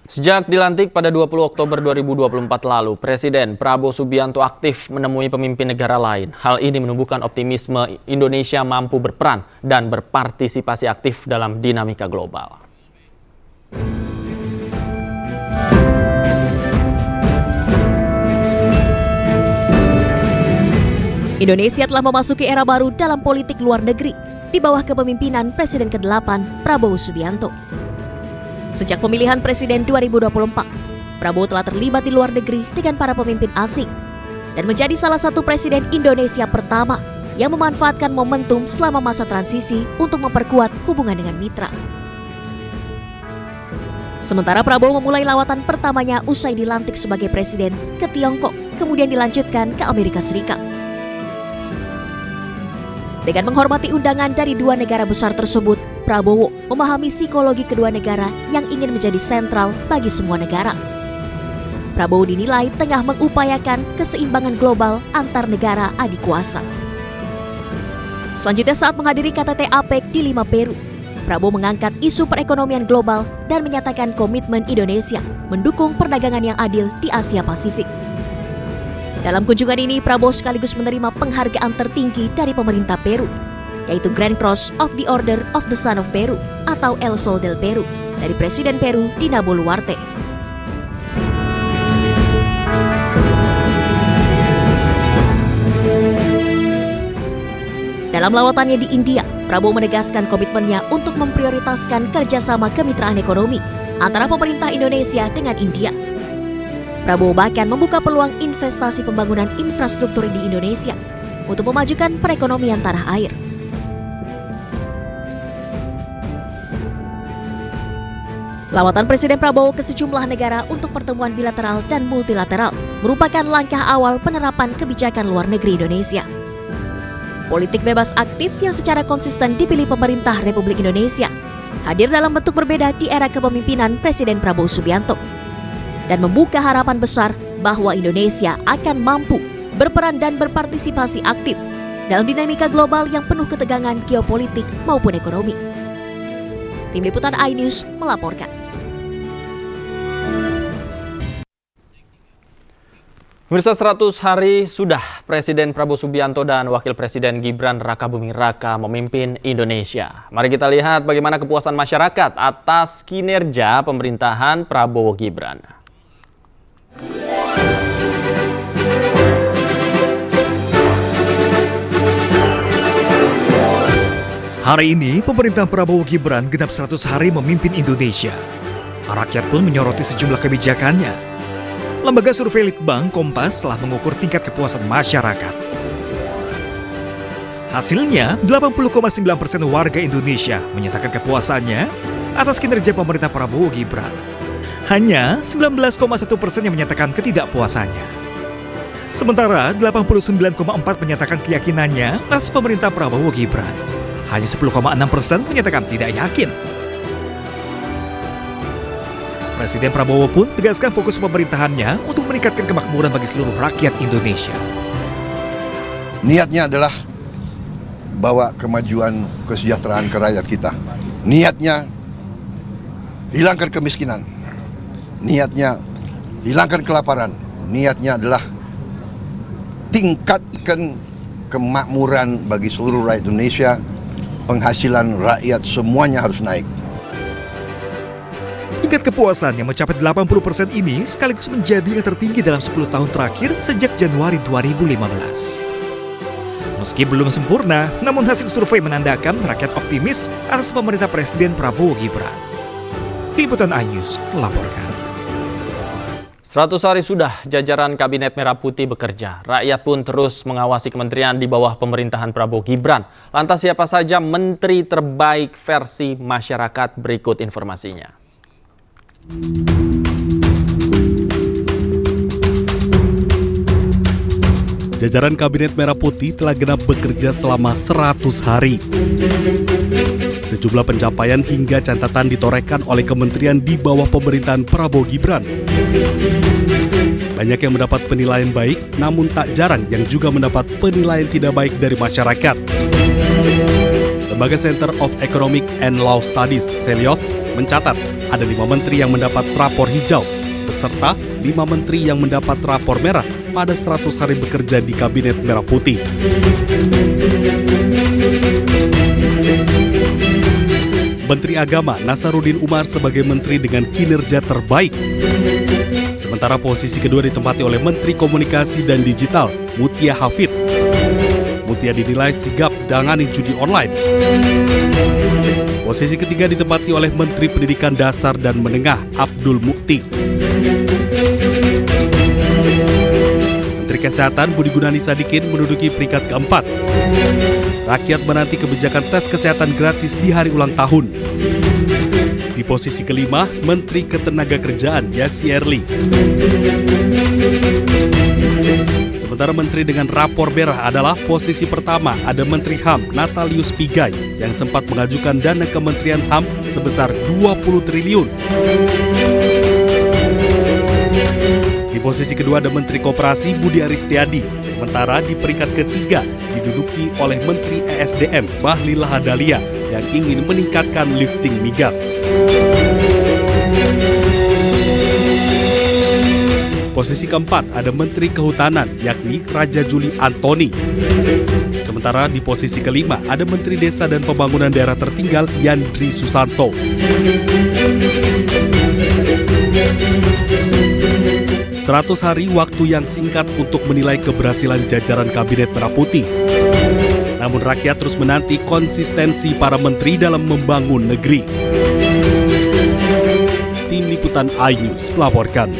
Sejak dilantik pada 20 Oktober 2024 lalu, Presiden Prabowo Subianto aktif menemui pemimpin negara lain. Hal ini menumbuhkan optimisme Indonesia mampu berperan dan berpartisipasi aktif dalam dinamika global. Indonesia telah memasuki era baru dalam politik luar negeri di bawah kepemimpinan Presiden ke-8 Prabowo Subianto. Sejak pemilihan Presiden 2024, Prabowo telah terlibat di luar negeri dengan para pemimpin asing dan menjadi salah satu Presiden Indonesia pertama yang memanfaatkan momentum selama masa transisi untuk memperkuat hubungan dengan mitra. Sementara Prabowo memulai lawatan pertamanya usai dilantik sebagai Presiden ke Tiongkok, kemudian dilanjutkan ke Amerika Serikat. Dengan menghormati undangan dari dua negara besar tersebut, Prabowo memahami psikologi kedua negara yang ingin menjadi sentral bagi semua negara. Prabowo dinilai tengah mengupayakan keseimbangan global antar negara adik kuasa. Selanjutnya saat menghadiri KTT APEC di Lima, Peru, Prabowo mengangkat isu perekonomian global dan menyatakan komitmen Indonesia mendukung perdagangan yang adil di Asia Pasifik. Dalam kunjungan ini, Prabowo sekaligus menerima penghargaan tertinggi dari pemerintah Peru, yaitu Grand Cross of the Order of the Sun of Peru atau El Sol del Peru dari Presiden Peru Dina Boluarte. Dalam lawatannya di India, Prabowo menegaskan komitmennya untuk memprioritaskan kerjasama kemitraan ekonomi antara pemerintah Indonesia dengan India. Prabowo bahkan membuka peluang investasi pembangunan infrastruktur di Indonesia untuk memajukan perekonomian tanah air. Lawatan Presiden Prabowo ke sejumlah negara untuk pertemuan bilateral dan multilateral merupakan langkah awal penerapan kebijakan luar negeri Indonesia. Politik bebas aktif yang secara konsisten dipilih pemerintah Republik Indonesia hadir dalam bentuk berbeda di era kepemimpinan Presiden Prabowo Subianto dan membuka harapan besar bahwa Indonesia akan mampu berperan dan berpartisipasi aktif dalam dinamika global yang penuh ketegangan geopolitik maupun ekonomi. Tim Liputan iNews melaporkan. Pemirsa, 100 hari sudah Presiden Prabowo Subianto dan Wakil Presiden Gibran Rakabuming Raka memimpin Indonesia. Mari kita lihat bagaimana kepuasan masyarakat atas kinerja pemerintahan Prabowo Gibran. Hari ini, pemerintahan Prabowo Gibran genap 100 hari memimpin Indonesia. Rakyat pun menyoroti sejumlah kebijakannya. Lembaga survei Litbang Kompas telah mengukur tingkat kepuasan masyarakat. Hasilnya, 80,9% warga Indonesia menyatakan kepuasannya atas kinerja pemerintah Prabowo Gibran. Hanya 19,1% yang menyatakan ketidakpuasannya. Sementara 89,4% menyatakan keyakinannya atas pemerintah Prabowo Gibran. Hanya 10,6% menyatakan tidak yakin. Presiden Prabowo pun tegaskan fokus pemerintahannya untuk meningkatkan kemakmuran bagi seluruh rakyat Indonesia. Niatnya adalah bawa kemajuan kesejahteraan ke rakyat kita. Niatnya hilangkan kemiskinan. Niatnya hilangkan kelaparan. Niatnya adalah tingkatkan kemakmuran bagi seluruh rakyat Indonesia. Penghasilan rakyat semuanya harus naik. Tingkat kepuasan yang mencapai 80% ini sekaligus menjadi yang tertinggi dalam 10 tahun terakhir sejak Januari 2015. Meski belum sempurna, namun hasil survei menandakan rakyat optimis atas pemerintah Presiden Prabowo Gibran. Tim Liputan iNews melaporkan. 100 hari sudah jajaran Kabinet Merah Putih bekerja. Rakyat pun terus mengawasi kementerian di bawah pemerintahan Prabowo Gibran. Lantas siapa saja menteri terbaik versi masyarakat? Berikut informasinya. Jajaran Kabinet Merah Putih telah genap bekerja selama 100 hari. Sejumlah pencapaian hingga catatan ditorehkan oleh kementerian di bawah pemerintahan Prabowo Gibran. Banyak yang mendapat penilaian baik, namun tak jarang yang juga mendapat penilaian tidak baik dari masyarakat. Lembaga Center of Economic and Law Studies, Celios, mencatat ada 5 menteri yang mendapat rapor hijau, beserta 5 menteri yang mendapat rapor merah pada 100 hari bekerja di Kabinet Merah Putih. Menteri Agama Nasaruddin Umar sebagai menteri dengan kinerja terbaik. Sementara posisi kedua ditempati oleh Menteri Komunikasi dan Digital Mutia Hafid. Mutia dinilai sigap dangani judi online. Posisi ketiga ditempati oleh Menteri Pendidikan Dasar dan Menengah Abdul Mukti. Menteri Kesehatan Budi Gunadi Sadikin menduduki peringkat keempat. Rakyat menanti kebijakan tes kesehatan gratis di hari ulang tahun. Di posisi kelima, Menteri Ketenagakerjaan Yassi Erli. Sementara menteri dengan rapor merah adalah posisi pertama ada Menteri HAM Natalius Pigai yang sempat mengajukan dana Kementerian HAM sebesar 20 triliun. Di posisi kedua ada Menteri Koperasi Budi Aristiadi, sementara di peringkat ketiga diduduki oleh Menteri ESDM Bahlil Lahadalia yang ingin meningkatkan lifting migas. Posisi keempat ada Menteri Kehutanan yakni Raja Juli Antoni. Sementara di posisi kelima ada Menteri Desa dan Pembangunan Daerah Tertinggal Yandri Susanto. "100 hari waktu yang singkat untuk menilai keberhasilan jajaran Kabinet Merah Putih. Namun rakyat terus menanti konsistensi para menteri dalam membangun negeri." Tim Liputan iNews melaporkan.